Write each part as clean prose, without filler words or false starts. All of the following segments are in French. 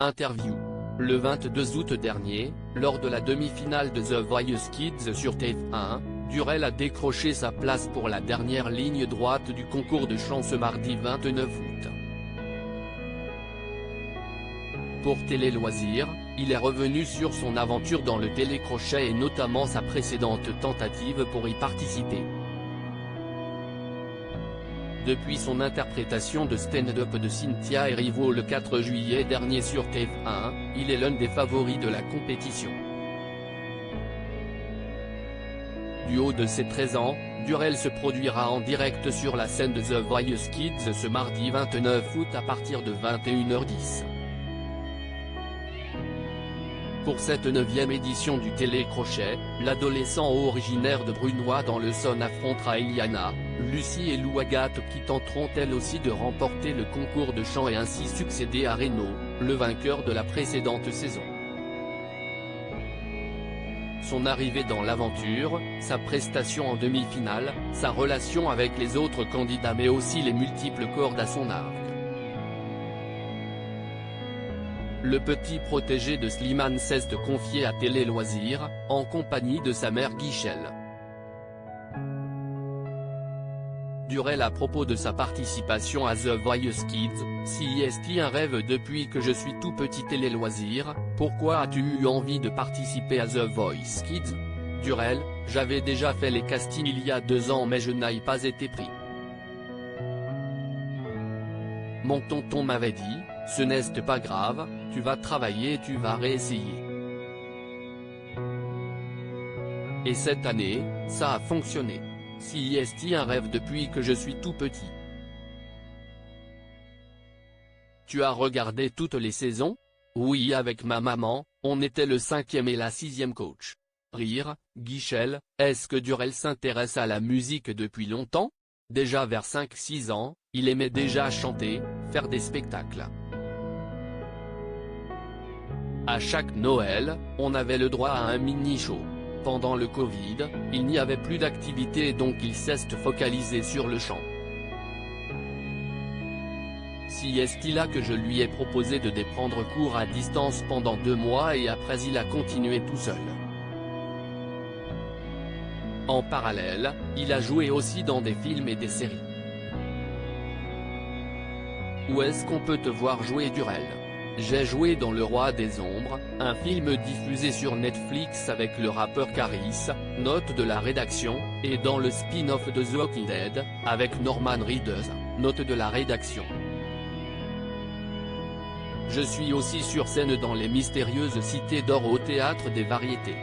Interview. Le 22 août dernier, lors de la demi-finale de The Voice Kids sur TF1, Durel a décroché sa place pour la dernière ligne droite du concours de chant ce mardi 29 août. Pour Télé Loisirs, il est revenu sur son aventure dans le télécrochet et notamment sa précédente tentative pour y participer. Depuis son interprétation de stand-up de Cynthia Erivo le 4 juillet dernier sur TF1, il est l'un des favoris de la compétition. Du haut de ses 13 ans, Durel se produira en direct sur la scène de The Voice Kids ce mardi 29 août à partir de 21h10. Pour cette 9e édition du télécrochet, l'adolescent originaire de Brunoy dans le Saône affrontera Eliana, Lucie et Lou Agathe qui tenteront elles aussi de remporter le concours de chant et ainsi succéder à Reno, le vainqueur de la précédente saison. Son arrivée dans l'aventure, sa prestation en demi-finale, sa relation avec les autres candidats mais aussi les multiples cordes à son arc. Le petit protégé de Slimane cesse de confier à Télé Loisirs, en compagnie de sa mère Guichelle. Durel à propos de sa participation à The Voice Kids, si est-il un rêve depuis que je suis tout petit. Télé Loisirs, pourquoi as-tu eu envie de participer à The Voice Kids? Durel, j'avais déjà fait les castings il y a 2 ans mais je n'ai pas été pris. Mon tonton m'avait dit, ce n'est pas grave, tu vas travailler et tu vas réessayer. Et cette année, ça a fonctionné. Si est un rêve depuis que je suis tout petit. Tu as regardé toutes les saisons? Oui, avec ma maman, on était le 5e et la 6e coach. Rire, Guichelle, est-ce que Durel s'intéresse à la musique depuis longtemps? Déjà vers 5-6 ans, il aimait déjà chanter, faire des spectacles. À chaque Noël, on avait le droit à un mini-show. Pendant le Covid, il n'y avait plus d'activité et donc il s'est focalisé sur le chant. Si est-il là que je lui ai proposé de prendre cours à distance pendant 2 mois et après il a continué tout seul. En parallèle, il a joué aussi dans des films et des séries. Où est-ce qu'on peut te voir jouer Durel? J'ai joué dans Le Roi des Ombres, un film diffusé sur Netflix avec le rappeur Caris, note de la rédaction, et dans le spin-off de The Walking Dead, avec Norman Reedus, note de la rédaction. Je suis aussi sur scène dans Les Mystérieuses Cités d'Or au Théâtre des Variétés.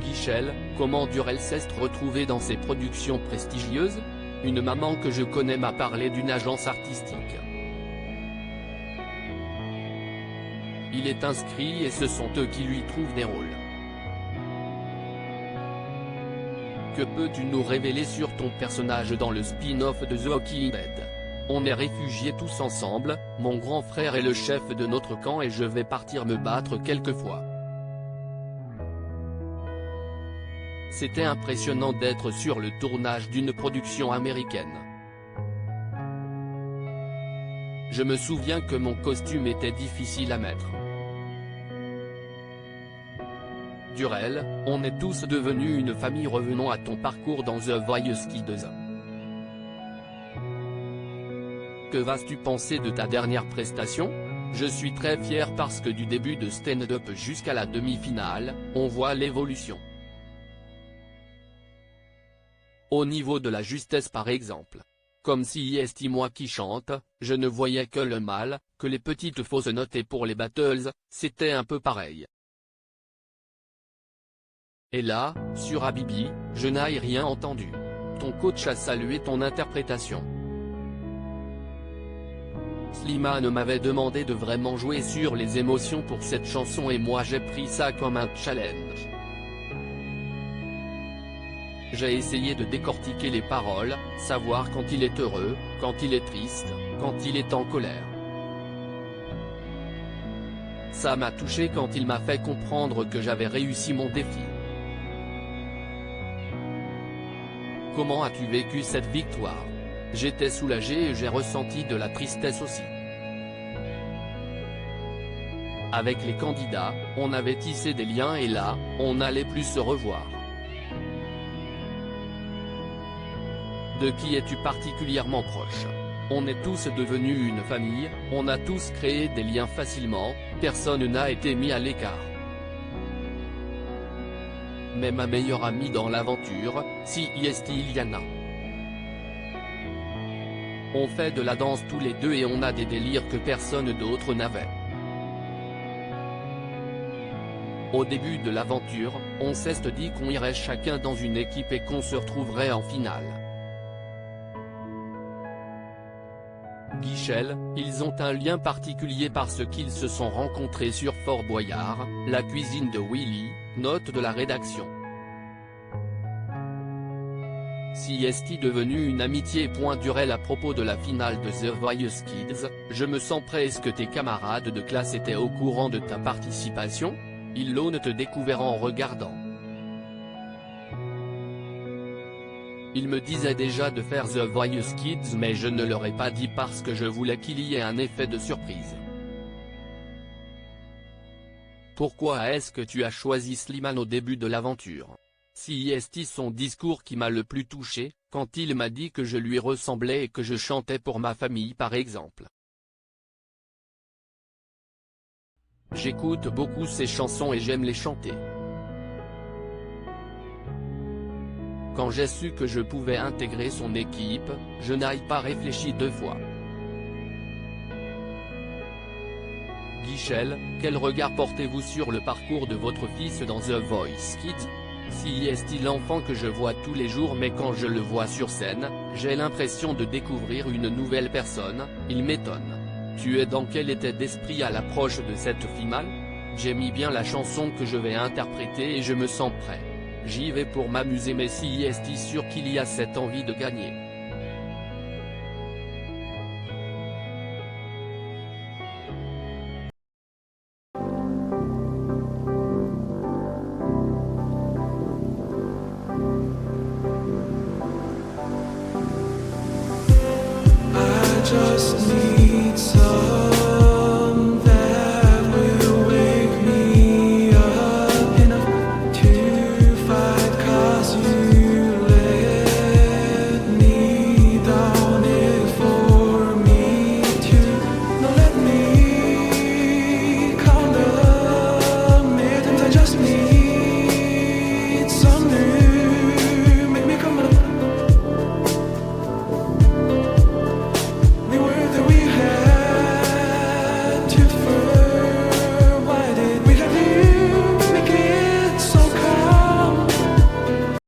Guichelle, comment Durel s'est retrouvé dans ces productions prestigieuses? Une maman que je connais m'a parlé d'une agence artistique. Il est inscrit et ce sont eux qui lui trouvent des rôles. Que peux-tu nous révéler sur ton personnage dans le spin-off de The Walking Dead? On est réfugiés tous ensemble, mon grand frère est le chef de notre camp et je vais partir me battre quelquefois. C'était impressionnant d'être sur le tournage d'une production américaine. Je me souviens que mon costume était difficile à mettre. Durel, on est tous devenus une famille. Revenons à ton parcours dans The Voice Kids. Que vas-tu penser de ta dernière prestation? Je suis très fier parce que du début de stand-up jusqu'à la demi-finale, on voit l'évolution. Au niveau de la justesse par exemple. Comme si est moi qui chante, je ne voyais que le mal, que les petites fausses notes et pour les battles, c'était un peu pareil. Et là, sur Habibi, je n'ai rien entendu. Ton coach a salué ton interprétation. Slimane m'avait demandé de vraiment jouer sur les émotions pour cette chanson et moi j'ai pris ça comme un challenge. J'ai essayé de décortiquer les paroles, savoir quand il est heureux, quand il est triste, quand il est en colère. Ça m'a touché quand il m'a fait comprendre que j'avais réussi mon défi. Comment as-tu vécu cette victoire? J'étais soulagé et j'ai ressenti de la tristesse aussi. Avec les candidats, on avait tissé des liens et là, on n'allait plus se revoir. De qui es-tu particulièrement proche? On est tous devenus une famille, on a tous créé des liens facilement, personne n'a été mis à l'écart. Mais ma meilleure amie dans l'aventure, c'est Iliana. On fait de la danse tous les deux et on a des délires que personne d'autre n'avait. Au début de l'aventure, on s'est dit qu'on irait chacun dans une équipe et qu'on se retrouverait en finale. Guichel, ils ont un lien particulier parce qu'ils se sont rencontrés sur Fort Boyard, la cuisine de Willy, note de la rédaction. Si est devenu une amitié. Durel à propos de la finale de The Voice Kids, je me sens prêt. Est-ce que tes camarades de classe étaient au courant de ta participation? Ils l'ont te découvert en regardant. Ils me disaient déjà de faire The Voice Kids mais je ne leur ai pas dit parce que je voulais qu'il y ait un effet de surprise. Pourquoi est-ce que tu as choisi Slimane au début de l'aventure? Si est son discours qui m'a le plus touché, quand il m'a dit que je lui ressemblais et que je chantais pour ma famille par exemple. J'écoute beaucoup ses chansons et j'aime les chanter. Quand j'ai su que je pouvais intégrer son équipe, je n'ai pas réfléchi deux fois. Guichel, quel regard portez-vous sur le parcours de votre fils dans The Voice Kids? Si est l'enfant que je vois tous les jours mais quand je le vois sur scène, j'ai l'impression de découvrir une nouvelle personne, il m'étonne. Tu es dans quel état d'esprit à l'approche de cette finale? J'ai mis bien la chanson que je vais interpréter et je me sens prêt. J'y vais pour m'amuser mais si est sûr qu'il y a cette envie de gagner.